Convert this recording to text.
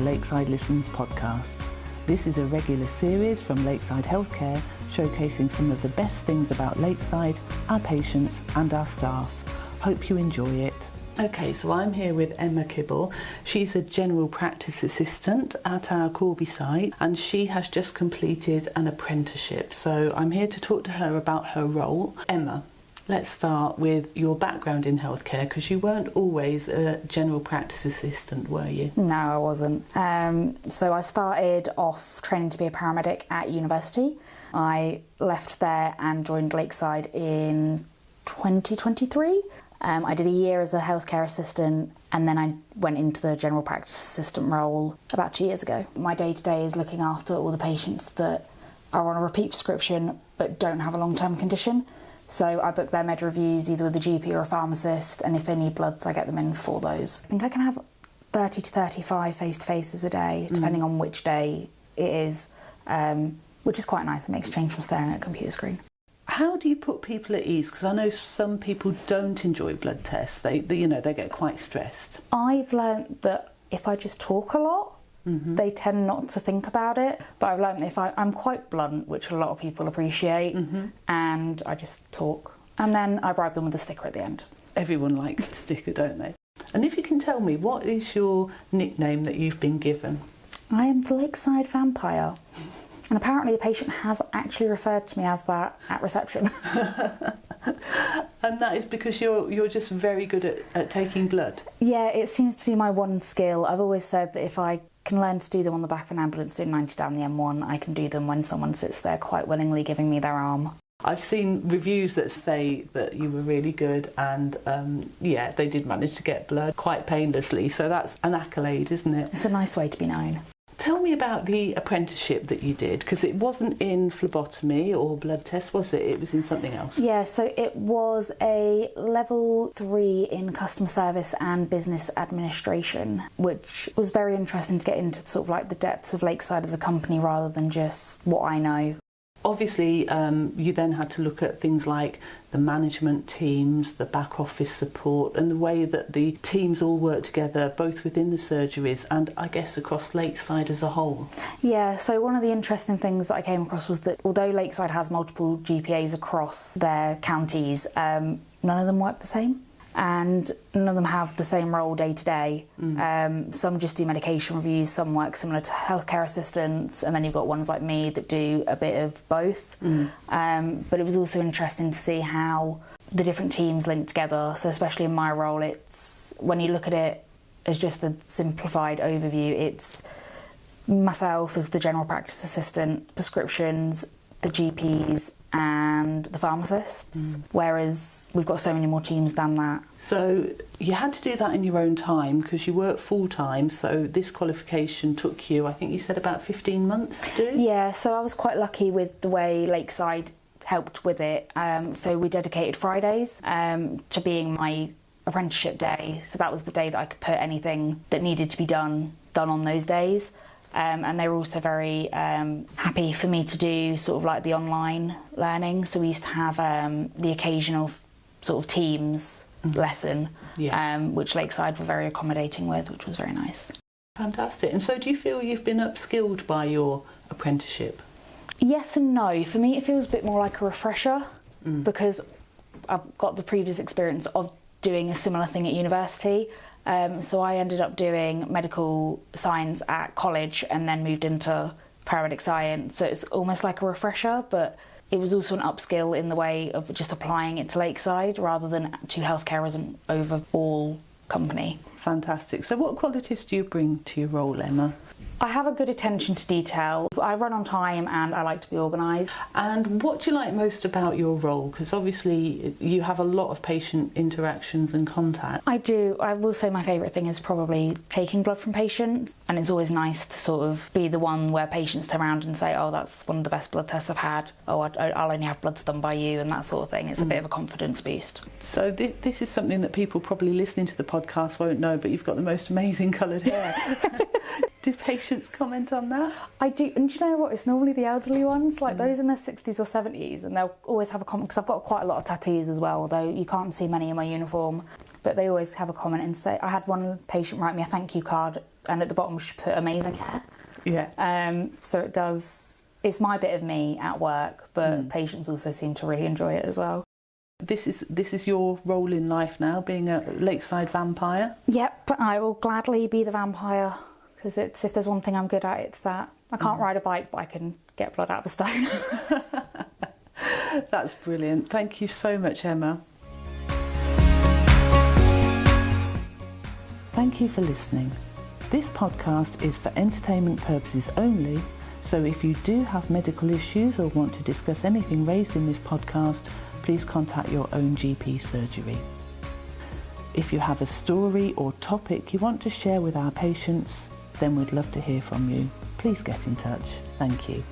Lakeside Listens podcasts. This is a regular series from Lakeside Healthcare showcasing some of the best things about Lakeside, our patients and our staff. Hope you enjoy it. Okay, so I'm here with Emma Kibble. She's a general practice assistant at our Corby site and she has just completed an apprenticeship. So I'm here to talk to her about her role. Emma, let's start with your background in healthcare, because you weren't always a general practice assistant, were you? No, I wasn't. So I started off training to be a paramedic at university. I left there and joined Lakeside in 2023. I did a year as a healthcare assistant and then I went into the general practice assistant role about 2 years ago. My day-to-day is looking after all the patients that are on a repeat prescription but don't have a long-term condition. So I book their med reviews either with a GP or a pharmacist, and if they need bloods I get them in for those. I think I can have 30 to 35 face-to-faces a day depending on which day it is, which is quite nice. It makes a change from staring at a computer screen. How do you put people at ease? Because I know some people don't enjoy blood tests. They get quite stressed. I've learnt that if I just talk a lot, they tend not to think about it. But I've learnt if I'm quite blunt, which a lot of people appreciate, and I just talk. And then I bribe them with a sticker at the end. Everyone likes a sticker, don't they? And if you can tell me, what is your nickname that you've been given? I am the Lakeside Vampire. And apparently a patient has actually referred to me as that at reception. And that is because you're just very good at taking blood? Yeah, it seems to be my one skill. I've always said that if I can learn to do them on the back of an ambulance doing 90 down the M1, I can do them when someone sits there quite willingly giving me their arm. I've seen reviews that say that you were really good and yeah, they did manage to get blood quite painlessly, so that's an accolade, isn't it? It's a nice way to be known. Tell me about the apprenticeship that you did, because it wasn't in phlebotomy or blood tests, was it? It was in something else. Yeah, so it was a level 3 in customer service and business administration, which was very interesting to get into sort of like the depths of Lakeside as a company rather than just what I know. Obviously, you then had to look at things like the management teams, the back office support, and the way that the teams all work together, both within the surgeries and I guess across Lakeside as a whole. Yeah, so one of the interesting things that I came across was that although Lakeside has multiple GPAs across their counties, none of them work the same. And none of them have the same role day to day. Some just do medication reviews, some work similar to healthcare assistants, and then you've got ones like me that do a bit of both. But it was also interesting to see how the different teams link together. So especially in my role, it's when you look at it as just a simplified overview, it's myself as the general practice assistant, prescriptions, the GPs and the pharmacists, whereas we've got so many more teams than that. So you had to do that in your own time because you work full-time, so this qualification took you, I think you said about 15 months to do? Yeah, so I was quite lucky with the way Lakeside helped with it. So we dedicated Fridays to being my apprenticeship day, so that was the day that I could put anything that needed to be done on those days. And they were also very happy for me to do sort of like the online learning. So we used to have the occasional sort of Teams lesson, which Lakeside were very accommodating with, which was very nice. Fantastic. And so do you feel you've been upskilled by your apprenticeship? Yes and no. For me it feels a bit more like a refresher because I've got the previous experience of doing a similar thing at university. So I ended up doing medical science at college and then moved into paramedic science. So it's almost like a refresher, but it was also an upskill in the way of just applying it to Lakeside rather than to healthcare as an overall company. Fantastic. So what qualities do you bring to your role, Emma? I have a good attention to detail. I run on time and I like to be organised. And what do you like most about your role? Because obviously you have a lot of patient interactions and contact. I do. I will say my favourite thing is probably taking blood from patients, and it's always nice to sort of be the one where patients turn around and say, oh, that's one of the best blood tests I've had. Oh, I'll only have bloods done by you, and that sort of thing. It's a bit of a confidence boost. So this is something that people probably listening to the podcast won't know, but you've got the most amazing coloured hair. Do patients comment on that? I do, and do you know what? It's normally the elderly ones, like those in their 60s or 70s, and they'll always have a comment, because I've got quite a lot of tattoos as well, although you can't see many in my uniform. but they always have a comment and say, I had one patient write me a thank you card and at the bottom she put amazing hair. Yeah. So it does, it's my bit of me at work, but patients also seem to really enjoy it as well. This is your role in life now, being a Lakeside vampire? Yep, I will gladly be the vampire, because if there's one thing I'm good at, it's that. I can't ride a bike, but I can get blood out of a stone. That's brilliant. Thank you so much, Emma. Thank you for listening. This podcast is for entertainment purposes only, so if you do have medical issues or want to discuss anything raised in this podcast, please contact your own GP surgery. If you have a story or topic you want to share with our patients, then we'd love to hear from you. Please get in touch. Thank you.